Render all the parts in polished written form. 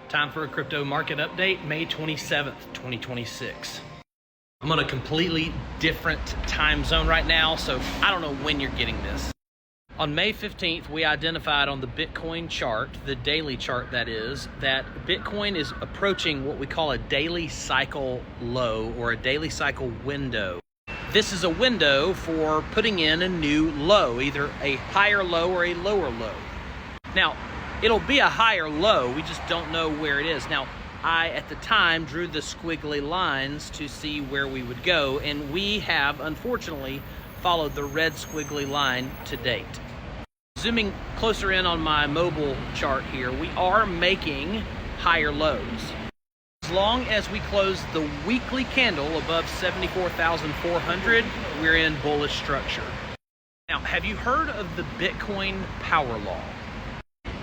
Time for a crypto market update, May 27th, 2026. I'm on a completely different time zone right now, so I don't know when you're getting this. On May 15th, we identified on the Bitcoin chart, the daily chart that is, that Bitcoin is approaching what we call a daily cycle low or a daily cycle window. This is a window for putting in a new low, either a higher low or a lower low. Now, it'll be a higher low, we just don't know where it is. Now, I, at the time, drew the squiggly lines to see where we would go, and we have, unfortunately, followed the red squiggly line to date. Zooming closer in on my mobile chart here, we are making higher lows. As long as we close the weekly candle above 74,400, we're in bullish structure. Now, have you heard of the Bitcoin power law?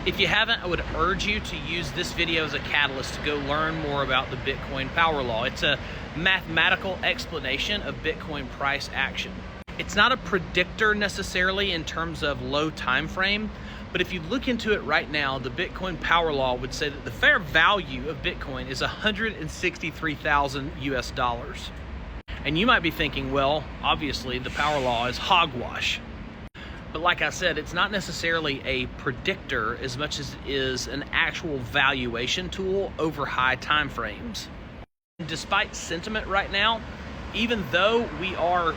If you haven't, I would urge you to use this video as a catalyst to go learn more about the Bitcoin power law. It's a mathematical explanation of Bitcoin price action. It's not a predictor necessarily in terms of low time frame, but if you look into it right now, the Bitcoin power law would say that the fair value of Bitcoin is 163,000 US dollars. And you might be thinking, well, obviously the power law is hogwash. But like I said, it's not necessarily a predictor as much as it is an actual valuation tool over high time frames. Despite sentiment right now, even though we are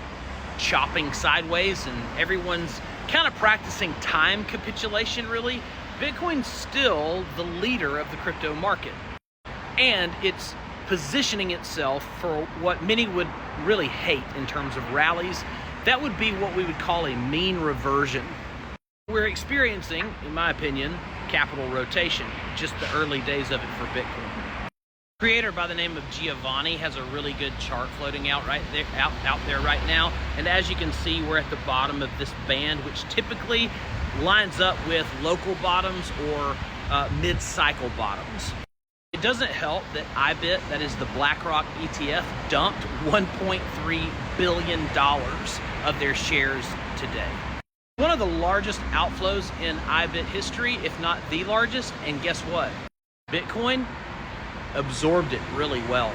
chopping sideways and everyone's kind of practicing time capitulation really, Bitcoin's still the leader of the crypto market. And it's positioning itself for what many would really hate in terms of rallies. That would be what we would call a mean reversion. We're experiencing, in my opinion, capital rotation, just the early days of it for Bitcoin. A creator by the name of Giovanni has a really good chart floating out there right now. And as you can see, we're at the bottom of this band, which typically lines up with local bottoms or mid-cycle bottoms. It doesn't help that IBIT, that is the BlackRock ETF, dumped $1.3 billion of their shares today. One of the largest outflows in IBIT history, if not the largest, and guess what? Bitcoin absorbed it really well.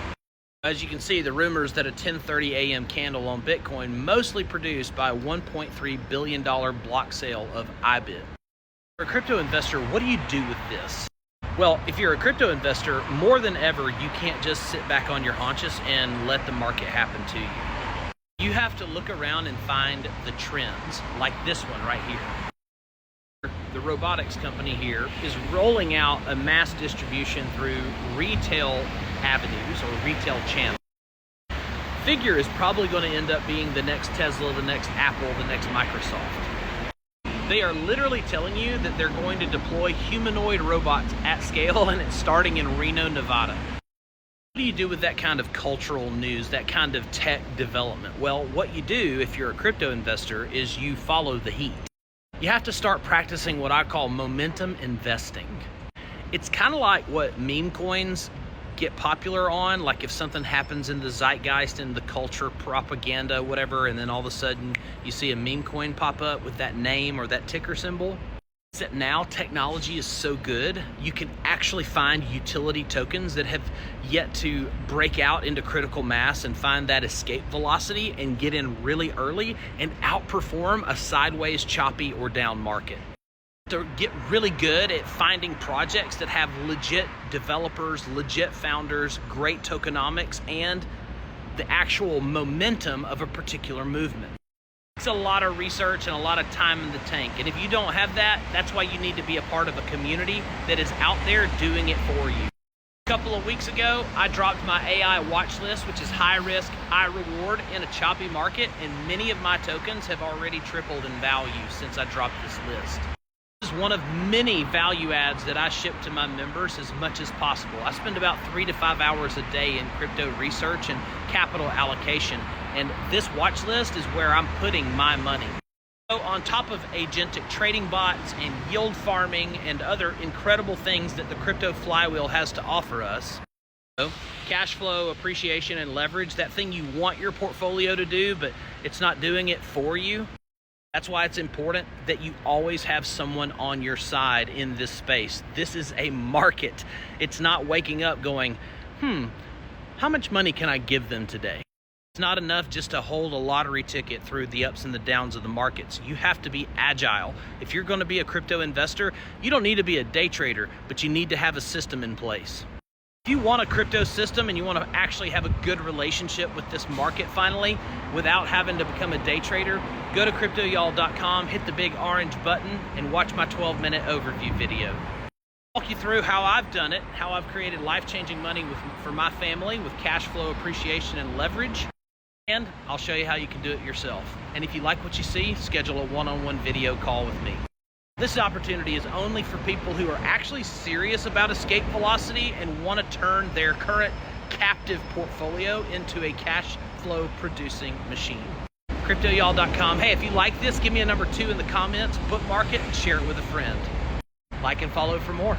As you can see, the rumors that a 10:30 a.m. candle on Bitcoin mostly produced by a $1.3 billion block sale of IBIT. For a crypto investor, what do you do with this? Well, if you're a crypto investor, more than ever, you can't just sit back on your haunches and let the market happen to you. You have to look around and find the trends, like this one right here. The robotics company here is rolling out a mass distribution through retail avenues or retail channels. Figure is probably going to end up being the next Tesla, the next Apple, the next Microsoft. They are literally telling you that they're going to deploy humanoid robots at scale, and it's starting in Reno, Nevada. What do you do with that kind of cultural news, that kind of tech development? Well, what you do if you're a crypto investor is you follow the heat. You have to start practicing what I call momentum investing. It's kind of like what meme coins get popular on, like if something happens in the zeitgeist, in the culture, propaganda, whatever, and then all of a sudden you see a meme coin pop up with that name or that ticker symbol. Except now technology is so good, you can actually find utility tokens that have yet to break out into critical mass and find that escape velocity and get in really early and outperform a sideways, choppy, or down market. To get really good at finding projects that have legit developers, legit founders, great tokenomics, and the actual momentum of a particular movement. It's a lot of research and a lot of time in the tank. And if you don't have that, that's why you need to be a part of a community that is out there doing it for you. A couple of weeks ago, I dropped my AI watch list, which is high risk, high reward in a choppy market, and many of my tokens have already tripled in value since I dropped this list. This is one of many value adds that I ship to my members as much as possible. I spend about 3 to 5 hours a day in crypto research and capital allocation, and this watch list is where I'm putting my money. So on top of agentic trading bots and yield farming and other incredible things that the crypto flywheel has to offer us, cash flow, appreciation, and leverage, that thing you want your portfolio to do, but it's not doing it for you. That's why it's important that you always have someone on your side in this space. This is a market. It's not waking up going, how much money can I give them today? It's not enough just to hold a lottery ticket through the ups and the downs of the markets. You have to be agile. If you're going to be a crypto investor, you don't need to be a day trader, but you need to have a system in place. If you want a crypto system and you want to actually have a good relationship with this market finally, without having to become a day trader, go to cryptoyall.com, hit the big orange button, and watch my 12-minute overview video. I'll walk you through how I've done it, how I've created life-changing money for my family with cash flow appreciation and leverage, and I'll show you how you can do it yourself. And if you like what you see, schedule a one-on-one video call with me. This opportunity is only for people who are actually serious about escape velocity and want to turn their current captive portfolio into a cash flow producing machine. CryptoYall.com. Hey, if you like this, give me a number 2 in the comments, bookmark it, and share it with a friend. Like and follow for more.